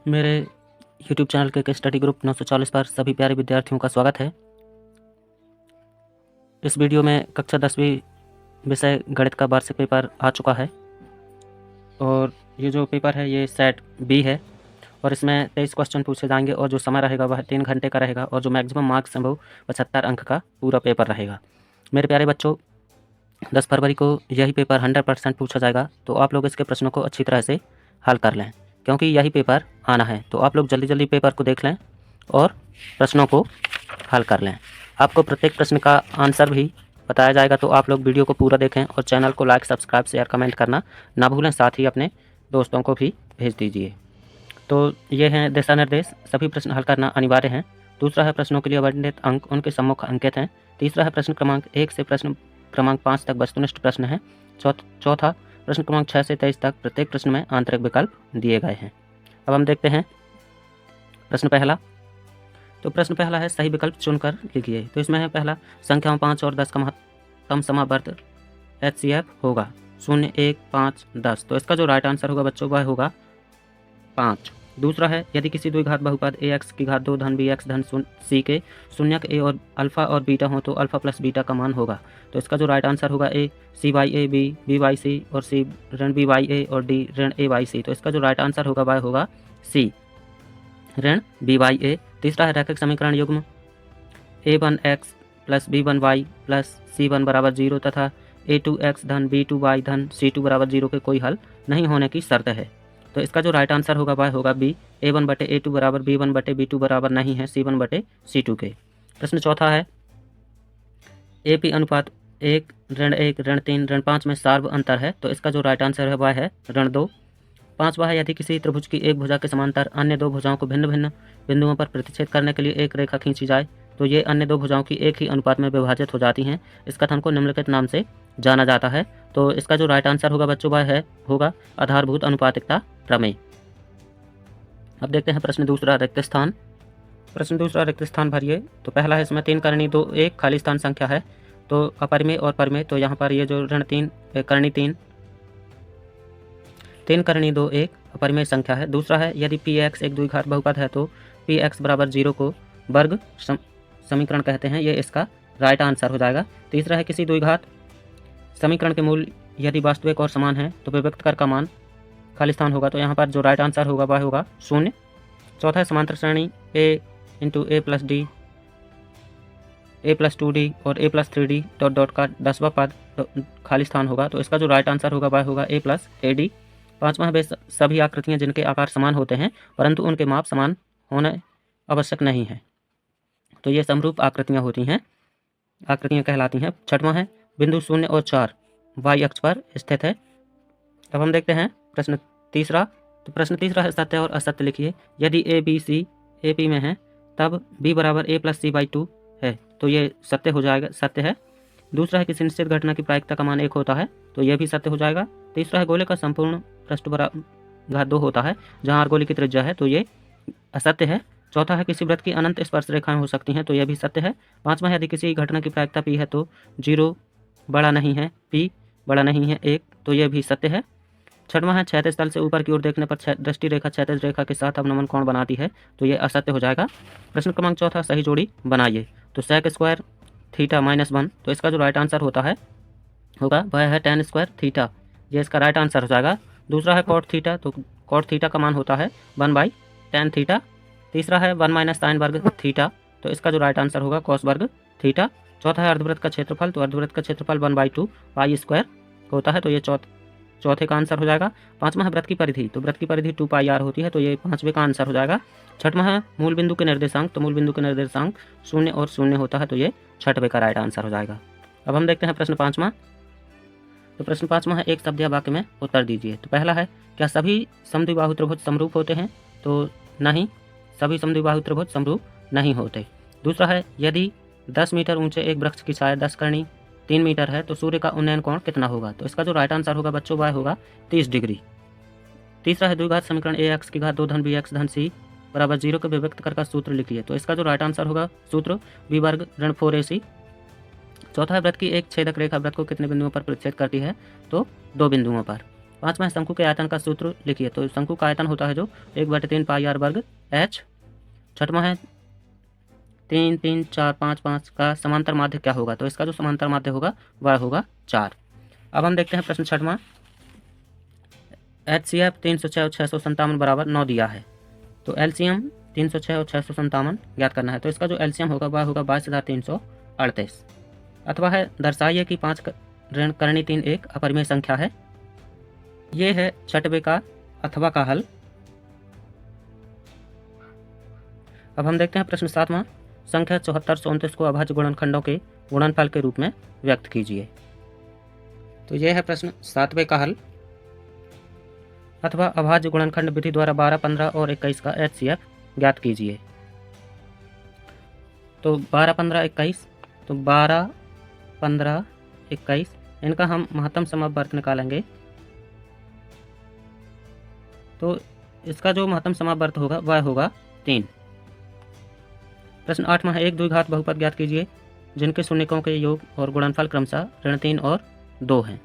मेरे YouTube channel के study group 940 पर सभी प्यारे विद्यार्थियों का स्वागत है। इस वीडियो में कक्षा 10वीं विषय गणित का वार्षिक पेपर आ चुका है और ये जो पेपर है ये सेट बी है और इसमें 23 क्वेश्चन पूछे जाएंगे और जो समय रहेगा वह 3 घंटे का रहेगा और जो मैक्सिमम मार्क्स हैं वो 75 अंक का पूरा पेपर रहेगा। मेरे प्यारे बच्चों, 10 फरवरी को यही पेपर 100% पूछा जाएगा, तो आप लोग इसके प्रश्नों को अच्छी तरह से हल कर लें क्योंकि यही पेपर आना है। तो आप लोग जल्दी जल्दी पेपर को देख लें और प्रश्नों को हल कर लें। आपको प्रत्येक प्रश्न का आंसर भी बताया जाएगा, तो आप लोग वीडियो को पूरा देखें और चैनल को लाइक, सब्सक्राइब, शेयर, कमेंट करना ना भूलें। साथ ही अपने दोस्तों को भी भेज दीजिए। तो ये हैं दिशा निर्देश। सभी प्रश्न हल करना अनिवार्य है। दूसरा है प्रश्नों के लिए वर्णित अंक उनके सम्मुख अंकित हैं। तीसरा है प्रश्न क्रमांक 1 से प्रश्न क्रमांक 5 तक वस्तुनिष्ठ प्रश्न है। चौथा प्रश्न क्रमांक 6 से 23 तक प्रत्येक प्रश्न में आंतरिक विकल्प दिए गए हैं। अब हम देखते हैं प्रश्न पहला। तो प्रश्न पहला है सही विकल्प चुनकर लिखिए। तो इसमें है पहला, संख्याओं 5 और 10 का महत्तम समावर्त HCF होगा 0, 1, 5, 10। तो इसका जो राइट आंसर होगा बच्चों वह होगा 5। दूसरा है, यदि किसी द्विघात बहुपद ax की घात 2 धन bx धन c के शून्यक a और अल्फा और बीटा हो तो अल्फा प्लस बीटा का मान होगा। तो इसका जो राइट आंसर होगा a c/a b c और c ऋण b/a और d ऋण a/c। तो इसका जो राइट आंसर होगा वह होगा c ऋण b/a। तीसरा है रैखिक समीकरण युग्म a1x plus b1y plus c1 बराबर 0 तथा a2x धन b2y धन c2 बराबर 0 के कोई हल नहीं होने की शर्त है। तो इसका जो राइट आंसर होगा वह होगा बी a1 बटे a2 बराबर b1 बटे b2 बराबर नहीं है c1 बटे c2 के। प्रश्न चौथा है, AP अनुपात 1 ऋण 1 ऋण 3 ऋण 5 में सार्व अंतर है। तो इसका जो राइट आंसर है वह है ऋण 2। पांचवा है, यदि किसी त्रिभुज की एक भुजा के समांतर अन्य दो भुजाओं को भिन्न भिन्न बिंदुओं पर प्रतिच्छेद करने के लिए एक रेखा खींची जाए तो ये अन्य दो भुजाओं की एक ही अनुपात में विभाजित हो जाती हैं। इस कथन को निम्नलिखित नाम से जाना जाता है। तो इसका जो राइट आंसर होगा बच्चों वह होगा आधारभूत अनुपातिकता प्रमेय। अब देखते हैं प्रश्न दूसरा, रिक्त स्थान। प्रश्न दूसरा, रिक्त स्थान भरिए। तो पहला है, इसमें 3 करणी 2 1 खाली स्थान संख्या है। तो अपरिमेय और परिमेय, तो यहाँ पर ये जो ऋण 3 करणी 3 करणी 2 1 अपरिमेय संख्या है। दूसरा है, यदि px एक द्विघात बहुपद है तो px बराबर 0 को वर्ग समीकरण कहते हैं। ये इसका राइट आंसर हो जाएगा। तीसरा है, किसी द्विघात समीकरण के मूल यदि वास्तविक और समान है तो विभक्त कर का मान खाली स्थान होगा। तो यहाँ पर जो राइट आंसर होगा वह होगा 0। चौथा है, समांतर श्रेणी a into a plus D a plus 2d और a plus 3d dot dot का 10वां पद खाली स्थान होगा। तो इसका जो राइट आंसर होगा वह होगा a प्लस ad। पाँचवा है, वे सभी आकृतियाँ जिनके आकार समान होते हैं परंतु उनके माप समान होना आवश्यक नहीं है, तो ये समरूप आकृतियाँ होती हैं, आकृतियाँ कहलाती हैं। छठवां है, बिंदु 0 और 4 y अक्ष पर स्थित है। अब हम देखते हैं प्रश्न तीसरा। तो प्रश्न तीसरा है, सत्य और असत्य लिखिए। यदि a b c AP में है तब b बराबर a प्लस c/2 है, तो ये सत्य हो जाएगा, सत्य है। दूसरा है, किसी निश्चित घटना की प्रायिकता का मान 1 होता है, तो यह भी सत्य हो जाएगा। तीसरा है, गोले का संपूर्ण पृष्ठ घात 2 होता है जहाँ अर्धगोले की त्रिज्या है, तो ये असत्य है। चौथा है, किसी वृत्त की अनंत स्पर्श रेखाएं हो सकती हैं, तो यह भी सत्य है। पांचवा है, यदि किसी घटना की प्रायिकता p है तो 0 बड़ा नहीं है, p बड़ा नहीं है 1, तो यह भी सत्य है। छठवां है, क्षैतिज तल से ऊपर की ओर देखने पर दृष्टि रेखा क्षैतिज रेखा के साथ अवनमन कोण बनाती है, तो यह असत्य हो जाएगा। प्रश्न क्रमांक चौथा, सही जोड़ी बनाइए। तो sec स्क्वायर थीटा -1, तो इसका जो राइट आंसर होगा वह है tan स्क्वायर थीटा, ये इसका राइट आंसर हो जाएगा। दूसरा है cot थीटा, तो cot थीटा का मान होता है 1/tan थीटा। तीसरा है 1 माइनस साइन वर्ग थीटा, तो इसका जो राइट आंसर होगा cos वर्ग थीटा। चौथा है, अर्धवृत्त का क्षेत्रफल, तो अर्धवृत्त का क्षेत्रफल 1/2 पाई स्क्वायर होता है, तो ये चौथे का आंसर हो जाएगा। पांचवा है, वृत्त की परिधि, तो वृत्त की परिधि 2πr होती है, तो ये पांचवे का आंसर हो जाएगा। छठवां है, मूल बिंदु के निर्देशांक, तो मूल बिंदु के निर्देशांक 0 और 0 होता है, तो ये छठवें का राइट आंसर हो जाएगा। अब हम देखते हैं प्रश्न पाँचवा। तो प्रश्न पाँचवा है, एक शब्द या वाक्य में उत्तर दीजिए। तो पहला है, क्या सभी समद्विबाहु त्रिभुज समरूप होते हैं? तो नहीं, सभी समद्विबाहु त्रिभुज समरूप नहीं होते। दूसरा है, यदि 10 मीटर ऊंचे एक वृक्ष की छाया 10 करनी 3 मीटर है तो सूर्य का उन्नयन कोण कितना होगा? तो इसका जो राइट आंसर होगा बच्चों वह होगा 30 डिग्री। तीसरा है, द्विघात समीकरण ax की घात 2 धन bx धन c बराबर 0 के विभक्त कर का सूत्र लिखिए। तो इसका जो राइट आंसर होगा सूत्र b वर्ग ऋण 4ac। चौथा है, वृत्त की एक छेदक रेखा वृत्त को कितने बिंदुओं पर प्रतिच्छेद करती है? तो 2 बिंदुओं पर। 5वां है शंकु के आयतन का सूत्र लिखिए। तो शंकु का आयतन होता है जो 1/3 पाई r वर्ग h। 6वां है 3 3 4 5 5 का समांतर माध्य क्या होगा? तो इसका जो समांतर माध्य होगा वह होगा 4। अब हम देखते हैं प्रश्न 6वां। HCF 306 और 657 बराबर 9 दिया है। तो LCM 306 और 657 ज्ञात करना है। तो इसका जो LCM होगा वह होगा 22,338। अथवा है दर्शाइए कि 5 ऋण करणी 3 एक अपरिमेय संख्या है। ये है 6वें का अथवा का हल। अब हम देखते हैं प्रश्न 7वां। संख्या 7429 को अभाज्य गुणनखंडों के गुणनफल के रूप में व्यक्त कीजिए। तो यह है प्रश्न 7वें का हल। अथवा अभाज्य गुणनखंड विधि द्वारा 12, 15 और 21 का HCF ज्ञात कीजिए। तो 12, 15, 21, तो 12, 15, 21 इनका हम महत्तम समवर्त निकालेंगे। तो इसका जो महत्तम समवर्त होगा वह होगा 3। प्रश्न 8वां है एक द्विघात बहुपद ज्ञात कीजिए जिनके शून्यकों के योग और गुणनफल क्रमशः ऋण 3 और 2 हैं।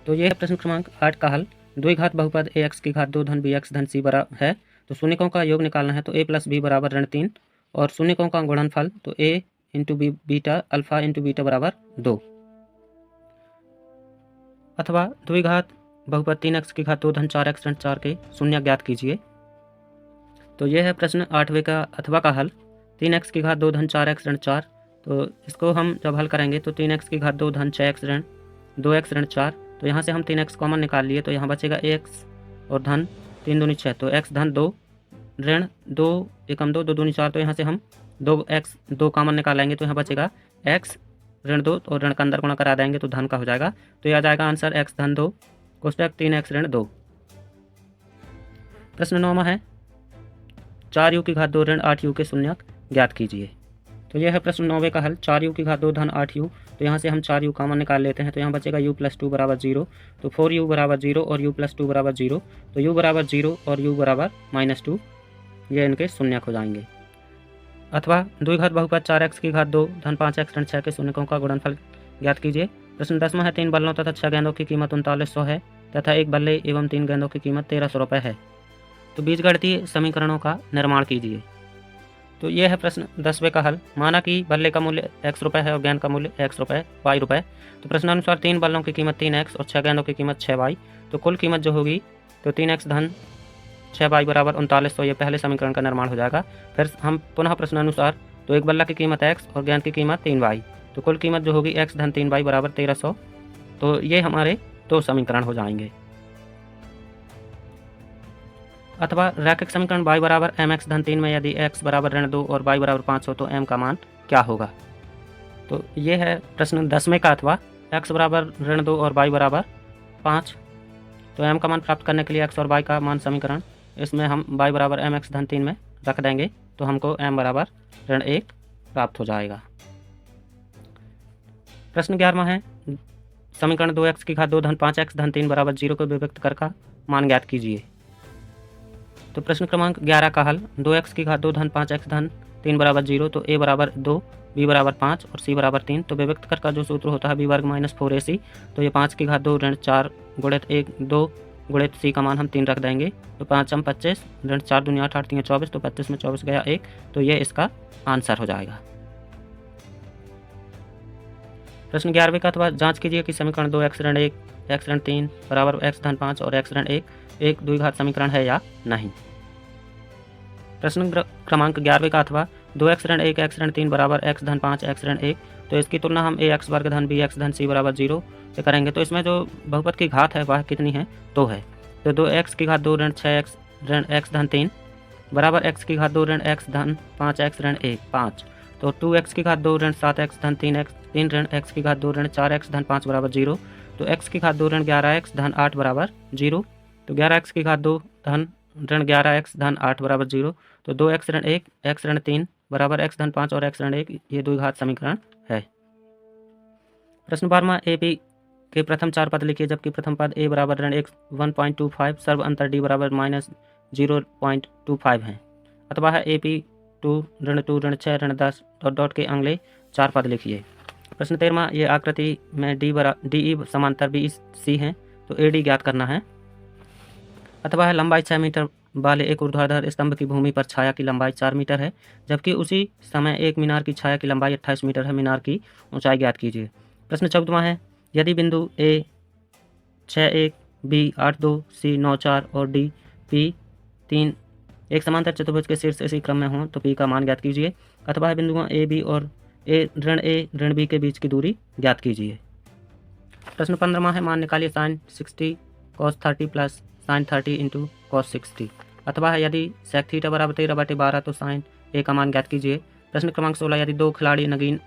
तो यह है प्रश्न क्रमांक 8 का हल। द्विघात बहुपद ax की घात 2 धन bx धन c बराबर है। तो शून्यकों का योग निकालना है। तो a प्लस b बराबर ऋण 3 और शून्यकों का गुणनफल तो a into b beta alpha into beta बराबर 2। अथवा द्विघात बहुपद 3x की घात 2 धन 4x ऋण 4 के शून्य ज्ञात कीजिए। तो यह है प्रश्न 8वें का अथवा का हल। 3x की घात 2 धन 4x ऋण 4। तो इसको हम जब हल करेंगे तो 3x की घात 2 धन 6x ऋण 2x ऋण 4। तो यहाँ से हम 3x कॉमन निकाल लिए तो यहाँ बचेगा ax और धन 3 दूनी 6। तो x धन 2 ऋण 2 एकम 2 2 दूनी 4। तो यहाँ से हम 2x 2 कॉमन निकालेंगे तो यहाँ बचेगा x ऋण 2 और ऋण का अंदर गुणा करा देंगे तो धन का हो जाएगा। तो यह आ जाएगा आंसर x धन 2 कोष्टक 3x ऋण 2। प्रश्न 9वां है 4u की घात 2 ऋण 8u के शून्यक ज्ञात कीजिए। तो यह है प्रश्न 9वें का हल। 4u की घात 2 धन 8u। तो यहाँ से हम 4u कॉमन निकाल लेते हैं तो यहाँ बचेगा u प्लस 2 बराबर 0। तो 4u बराबर 0 और u प्लस 2 बराबर 0। तो u बराबर 0 और u बराबर -2 ये इनके शून्यक हो जाएंगे। अथवा द्विघात बहुपद 4x की घात 2 धन 5x ऋण 6 के शून्यकों का गुणनफल ज्ञात कीजिए। प्रश्न 10वां है 3 बल्लों तथा 6 गेंदों की कीमत 3900 है तथा 1 बल्ले एवं 3 गेंदों की कीमत 1300 रुपये है। तो बीजगणितीय समीकरणों का निर्माण कीजिए। तो यह है प्रश्न 10वें का हल। माना कि बल्ले का मूल्य x रुपये है और गेंद का मूल्य x रुपये y रुपये। तो प्रश्नानुसार 3 बल्लों की कीमत 3x और 6 गेंदों की कीमत 6y। तो कुल कीमत जो होगी तो 3x धन 6y बराबर 3900। ये पहले समीकरण का निर्माण हो जाएगा। फिर हम पुनः प्रश्नानुसार तो एक बल्ला की कीमत x और गेंद की कीमत 3y। तो कुल कीमत जो होगी x धन 3y बराबर 1300। तो ये हमारे 2 समीकरण हो जाएंगे। अथवा रैखिक समीकरण y बराबर mx धन 3 में यदि x बराबर ऋण 2 और y बराबर 5 हो तो m का मान क्या होगा? तो ये है प्रश्न 10वें का अथवा x बराबर ऋण 2 और y बराबर 5। तो m का मान प्राप्त करने के लिए x और y का मान समीकरण इसमें हम y बराबर mx धन 3 में रख देंगे तो हमको m बराबर ऋण 1 प्राप्त हो जाएगा। प्रश्न 11वां है समीकरण 2x की घात 2 धन 5x धन 3 बराबर 0 को विभक्त कर का मान ज्ञात कीजिए। तो प्रश्न क्रमांक 11 का हल। 2x की घात 2 धन 5x धन 3 बराबर 0। तो a बराबर 2 b बराबर 5 और c बराबर 3। तो विभक्त कर का जो सूत्र होता है b वर्ग माइनस 4ac। तो ये 5 की घात 2 ऋण 4 गुणित 1 2 गुणित c का मान हम 3 रख देंगे। तो 5 हम 25 ऋण 4 दूनी 8 8 3 24। तो 25 में 24 गया 1। तो ये इसका आंसर हो जाएगा। प्रश्न 11वें का अथवा जांच कीजिए कि समीकरण 2x ऋण 1 x ऋण 3 बराबर x धन 5 और x ऋण 1 एक द्विघात समीकरण है या नहीं। प्रश्न क्रमांक 11वें का अथवा 2x ऋण 1 x ऋण 3 बराबर x धन 5 x ऋण 1। तो इसकी तुलना हम ax वर्ग धन bx धन c बराबर 0 से करेंगे। तो इसमें जो बहुपद की घात है वह कितनी है? 2 है। तो 2x की घात 2 ऋण 6x ऋण x धन 3 बराबर x की घात 2 ऋण x धन 5x ऋण 1 5। तो 2x की घात 2 ऋण 7x धन 3 ऋण x की घात 2 ऋण 4x धन 5 बराबर 0। तो x की घात 2 ऋण 11x धन 8 बराबर 0। तो 11x की घात 2 धन ऋण 11x धन 8 बराबर 0। तो 2x ऋण 1 x ऋण 3 बराबर x धन 5 और x ऋण 1 ये द्विघात समीकरण है। प्रश्न 12वां ए बी के प्रथम 4 पद लिखिए जबकि प्रथम पद a बराबर ऋण 1.25 सर्व अंतर d बराबर -0.25 है। अथवा है ए पी 2 ऋण 6 ऋण 10 डॉट के अगले 4 पद लिखिए। प्रश्न 13वां ये आकृति में डी ई समांतर बी सी हैं। तो AD ज्ञात करना है। अथवा है लंबाई 6 मीटर वाले एक ऊर्ध्वाधर स्तंभ की भूमि पर छाया की लंबाई 4 मीटर है, जबकि उसी समय एक मीनार की छाया की लंबाई 28 मीटर है। मीनार की ऊंचाई ज्ञात कीजिए। प्रश्न 14वां है, यदि बिंदु A 6.1, B 8.2, C 9.4 और D P 3 एक समांतर चतुर्भुज के शीर्ष इसी क्रम में हों तो P का मान ज्ञात कीजिए। अथवा बिंदुओं A B और A ऋण B के बीच की दूरी ज्ञात कीजिए। प्रश्न 15वां है, मान निकालिए sin 60 cos 30 plus sin 30 into cos 60। अथवा है यदि sec थीटा बराबर 13/12 तो sin A का मान ज्ञात कीजिए। प्रश्न क्रमांक 16, यदि दो खिलाड़ी नगीन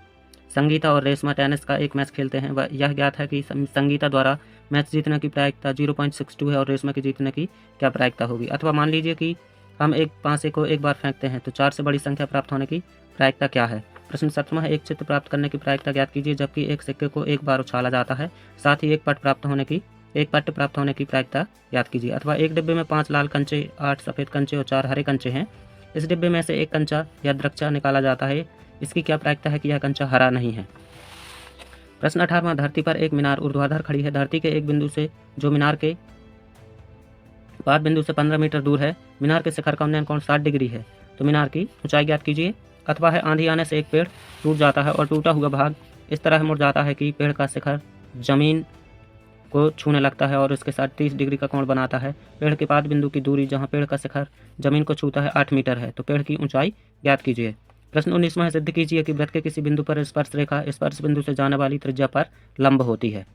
संगीता और रेशमा टेनिस का एक मैच खेलते हैं, वह यह ज्ञात है कि संगीता द्वारा मैच जीतने की प्रायिकता 0.62 है और रेशमा की जीतने की क्या प्रायिकता होगी। अथवा मान लीजिए कि हम एक पासे को एक बार फेंकते हैं तो 4 से बड़ी संख्या प्राप्त होने की प्रायिकता क्या है। प्रश्न 17वां है, एक चित्र प्राप्त करने की प्रायिकता ज्ञात कीजिए जबकि एक सिक्के को एक बार उछाला जाता है। साथ ही एक पट्ट प्राप्त होने की प्रायिकता ज्ञात कीजिए। अथवा एक डिब्बे में 5 लाल कंचे, 8 सफ़ेद कंचे और 4 हरे कंचे हैं। इस डिब्बे में से एक कंचा या द्रक्षा निकाला जाता है, इसकी क्या प्रायिकता है कि यह कंचा हरा नहीं है। प्रश्न 18वां, धरती पर एक मीनार ऊर्ध्वाधर खड़ी है। धरती के एक बिंदु से जो मीनार के पाद बिंदु से 15 मीटर दूर है, मीनार के शिखर का उन्नयन कोण 60 डिग्री है, तो मीनार की ऊंचाई ज्ञात कीजिए। अथवा है आंधी आने से एक पेड़ टूट जाता है और टूटा हुआ भाग इस तरह मुड़ जाता है कि पेड़ का शिखर जमीन को छूने लगता है और उसके साथ 30 डिग्री का कोण बनाता है। पेड़ के पाद बिंदु की दूरी जहाँ पेड़ का शिखर जमीन को छूता है 8 मीटर है, तो पेड़ की ऊंचाई ज्ञात कीजिए। प्रश्न 19वां है, सिद्ध कीजिए कि वृत्त के किसी बिंदु पर स्पर्श रेखा स्पर्श बिंदु से जाने वाली त्रिज्या पर लंब होती है।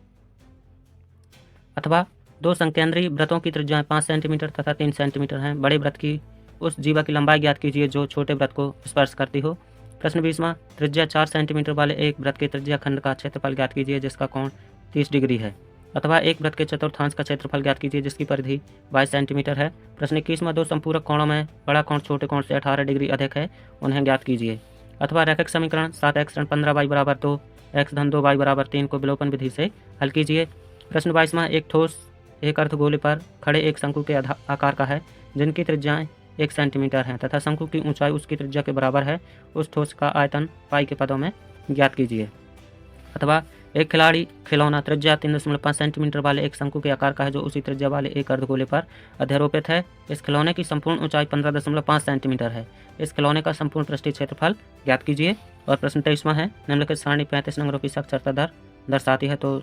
अथवा दो संकेंद्रीय वृत्तों की त्रिज्याएं 5 सेंटीमीटर तथा 3 सेंटीमीटर हैं। बड़े वृत्त की उस जीवा की लंबाई ज्ञात कीजिए जो छोटे वृत्त को स्पर्श करती हो। प्रश्न 20वां, त्रिज्या 4 सेंटीमीटर वाले एक वृत्त के त्रिज्या खंड का क्षेत्रफल ज्ञात कीजिए जिसका कोण 30 डिग्री है। अथवा एक वृत्त के चतुर्थांश का क्षेत्रफल ज्ञात कीजिए जिसकी परिधि 22 सेंटीमीटर है। प्रश्न 21वां, दो संपूरक कोणों में बड़ा कोण छोटे कोण से 18 डिग्री अधिक है, उन्हें ज्ञात कीजिए। अथवा रैखिक समीकरण 7x ऋण 15y बराबर 2 x धन 2y बराबर 3 को विलोपन विधि से हल कीजिए। प्रश्न 22वां, एक ठोस एक अर्धगोले पर खड़े एक शंकु के आकार का है जिनकी त्रिज्याएं 1 सेंटीमीटर हैं तथा शंकु की ऊंचाई उसकी त्रिज्या के बराबर है। उस ठोस का आयतन पाई के पदों में ज्ञात कीजिए। अथवा एक खिलाड़ी खिलौना त्रिज्या 3.5 सेंटीमीटर वाले एक शंकु के आकार का है जो उसी त्रिज्या वाले एक अर्धगोले पर अध्यारोपित है। इस खिलौने की संपूर्ण ऊंचाई 15.5 सेंटीमीटर है। इस खिलौने का संपूर्ण पृष्ठीय क्षेत्रफल ज्ञात कीजिए। और प्रश्न 23वां है, निम्नलिखित सारणी 35 नंबरों की साक्षरता दर दर्शाती है, तो